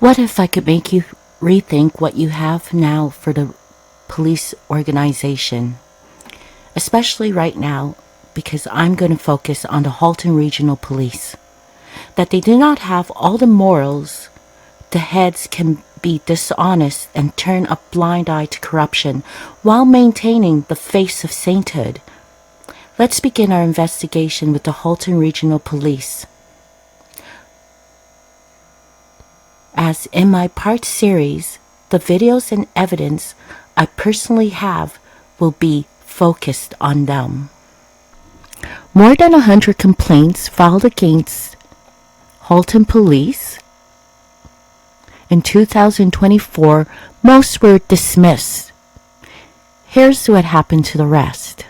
What if I could make you rethink what you have now for the police organization? Especially right now, because I'm going to focus on the Halton Regional Police. That they do not have all the morals, the heads can be dishonest and turn a blind eye to corruption while maintaining the face of sainthood. Let's begin our investigation with the Halton Regional Police. As in my part series, the videos and evidence I personally have will be focused on them. More than 100 complaints filed against Halton Police. In 2024, most were dismissed. Here's what happened to the rest.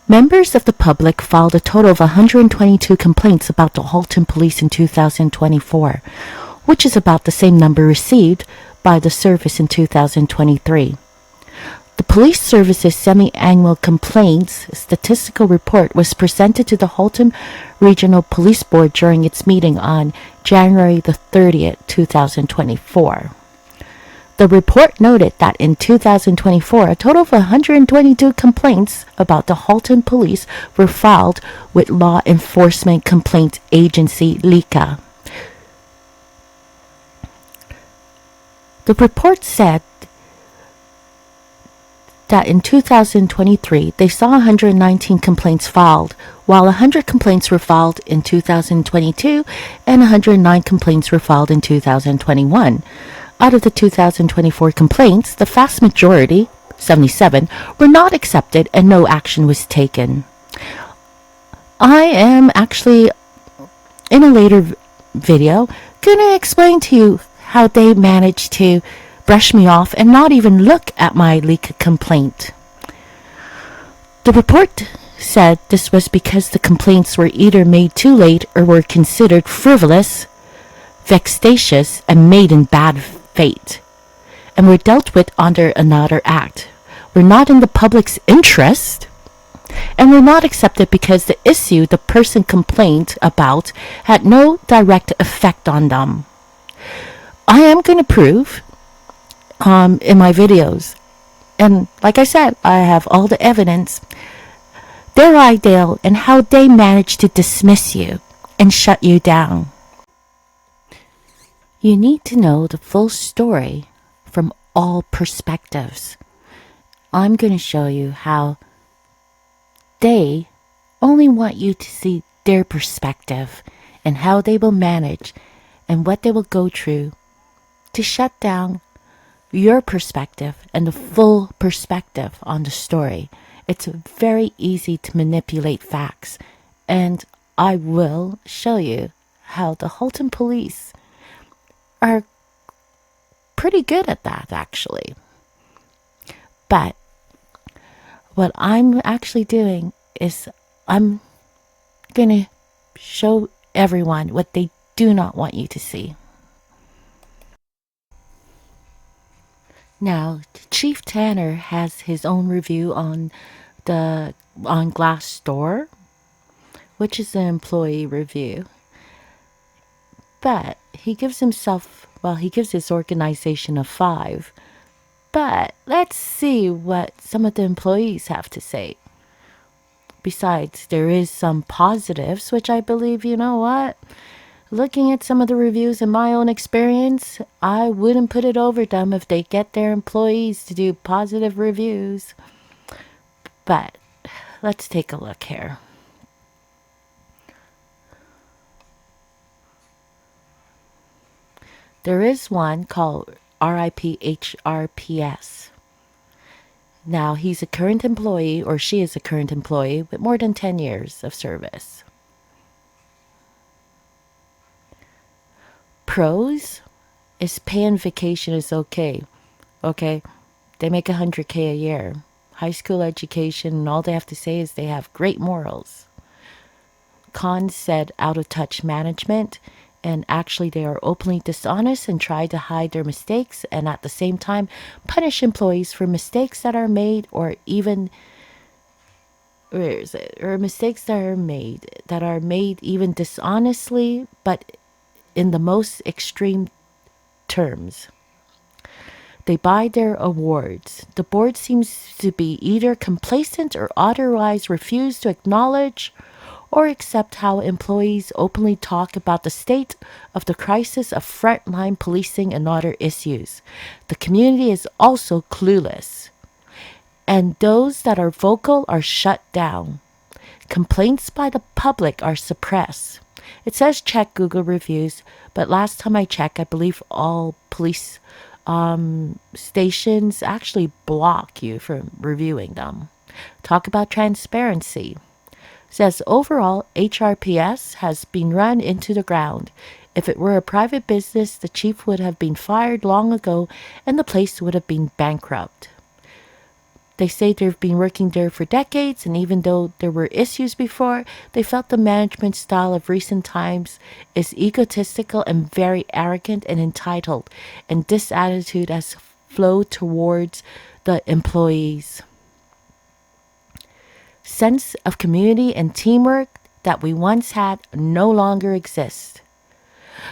Members of the public filed a total of 122 complaints about the Halton Police in 2024, which is about the same number received by the service in 2023. The police service's semi-annual complaints statistical report was presented to the Halton Regional Police Board during its meeting on January the 30th, 2024. The report noted that in 2024, a total of 122 complaints about the Halton Police were filed with Law Enforcement Complaint Agency, LECA. The report said that in 2023, they saw 119 complaints filed, while 100 complaints were filed in 2022 and 109 complaints were filed in 2021. Out of the 2024 complaints, the vast majority, 77, were not accepted and no action was taken. I am actually, in a later video, going to explain to you how they managed to brush me off and not even look at my leak complaint. The report said this was because the complaints were either made too late or were considered frivolous, vexatious, and made in bad faith, and were dealt with under another act, were not in the public's interest, and were not accepted because the issue the person complained about had no direct effect on them. I am going to prove in my videos, and like I said, I have all the evidence, their ideal and how they managed to dismiss you and shut you down. You need to know the full story from all perspectives. I'm going to show you how they only want you to see their perspective and how they will manage and what they will go through to shut down your perspective and the full perspective on the story. It's very easy to manipulate facts, and I will show you how the Halton Police are pretty good at that, actually. But what I'm actually doing is I'm going to show everyone what they do not want you to see. Now, Chief Tanner has his own review on Glassdoor, which is an employee review. But he gives his organization a 5. But let's see what some of the employees have to say. Besides, there is some positives, which I believe, you know what? Looking at some of the reviews in my own experience, I wouldn't put it over them if they get their employees to do positive reviews. But let's take a look here. There is one called RIPHRPS. Now, he's a current employee, or she is a current employee, with more than 10 years of service. Pros is pay and vacation is okay. Okay, they make $100K a year. High school education, and all they have to say is they have great morals. Cons said out of touch management, and actually they are openly dishonest and try to hide their mistakes, and at the same time punish employees for mistakes that are made, or even mistakes that are made even dishonestly, but in the most extreme terms. They buy their awards. The board seems to be either complacent or otherwise refuse to acknowledge or accept how employees openly talk about the state of the crisis of frontline policing and other issues. The community is also clueless, and those that are vocal are shut down. Complaints by the public are suppressed. It says check Google reviews, but last time I checked, I believe all police stations actually block you from reviewing them. Talk about transparency. Says overall, HRPS has been run into the ground. If it were a private business, the chief would have been fired long ago and the place would have been bankrupt. They say they've been working there for decades, and even though there were issues before, they felt the management style of recent times is egotistical and very arrogant and entitled, and this attitude has flowed towards the employees. Sense of community and teamwork that we once had no longer exists.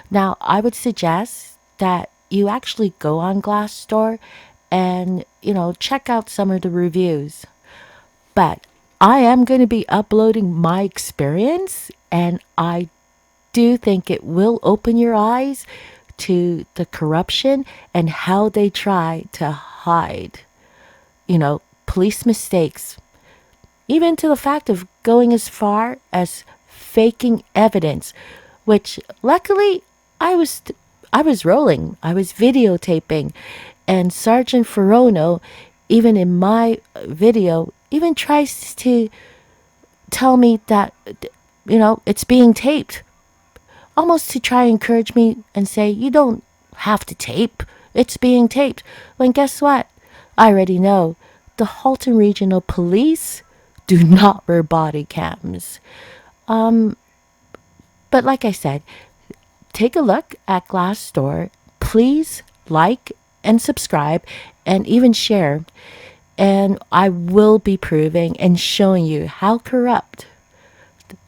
Now, I would suggest that you actually go on Glassdoor and, check out some of the reviews. But I am going to be uploading my experience, and I do think it will open your eyes to the corruption and how they try to hide, police mistakes, even to the fact of going as far as faking evidence, which luckily I was rolling. I was videotaping, and Sergeant Ferrono, even in my video, even tries to tell me that it's being taped, almost to try and encourage me and say you don't have to tape. It's being taped. When guess what? I already know. The Halton Regional Police do not wear body cams. But like I said, take a look at Glassdoor. Please like and subscribe and even share. And I will be proving and showing you how corrupt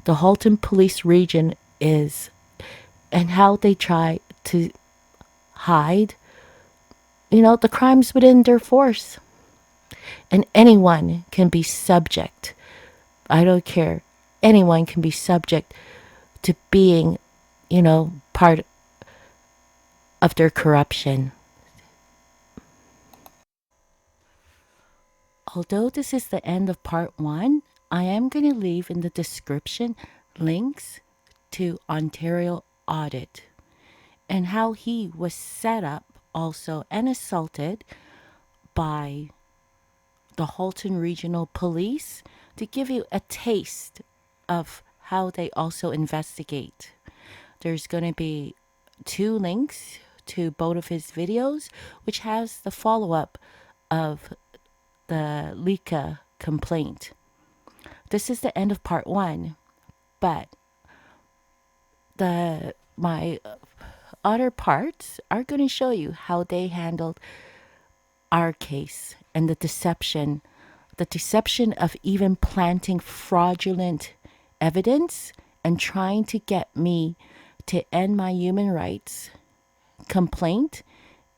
the Halton Police Region is and how they try to hide, the crimes within their force. And anyone can be subject. I don't care. Anyone can be subject to being, part of their corruption. Although this is the end of part 1, I am going to leave in the description links to Ontario Audit and how he was set up also and assaulted by the Halton Regional Police to give you a taste of how they also investigate. There's going to be 2 links to both of his videos, which has the follow-up of the Lika complaint. This is the end of part 1, but my other parts are going to show you how they handled our case and the deception of even planting fraudulent evidence and trying to get me to end my human rights complaint.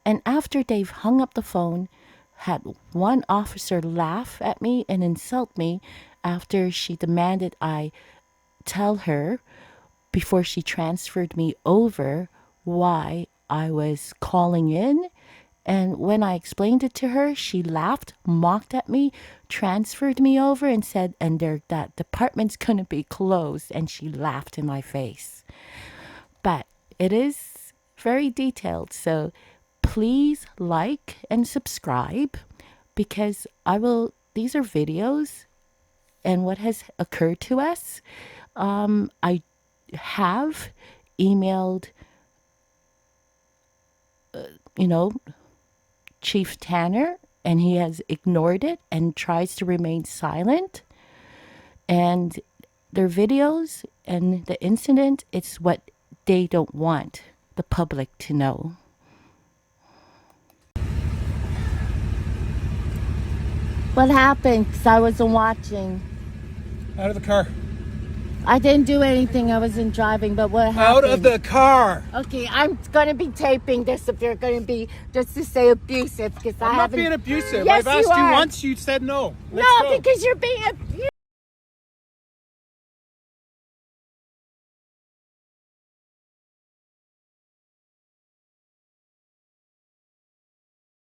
And after they've hung up the phone, had one officer laugh at me and insult me after she demanded I tell her before she transferred me over why I was calling in. And when I explained it to her, she laughed, mocked at me, transferred me over and said, that department's going to be closed. And she laughed in my face. But it is very detailed. So please like and subscribe, because these are videos and what has occurred to us. I have emailed, Chief Tanner, and he has ignored it and tries to remain silent. And their videos and the incident, it's what they don't want the public to know. What happened? 'Cause I wasn't watching. Out of the car. I didn't do anything. I wasn't driving, but what happened? Out of the car. Okay, I'm going to be taping this if you're going to be, just to say abusive, because I'm not being abusive. Yes, I've asked you you are. once, you said no. Let's No, go. because you're being abusive.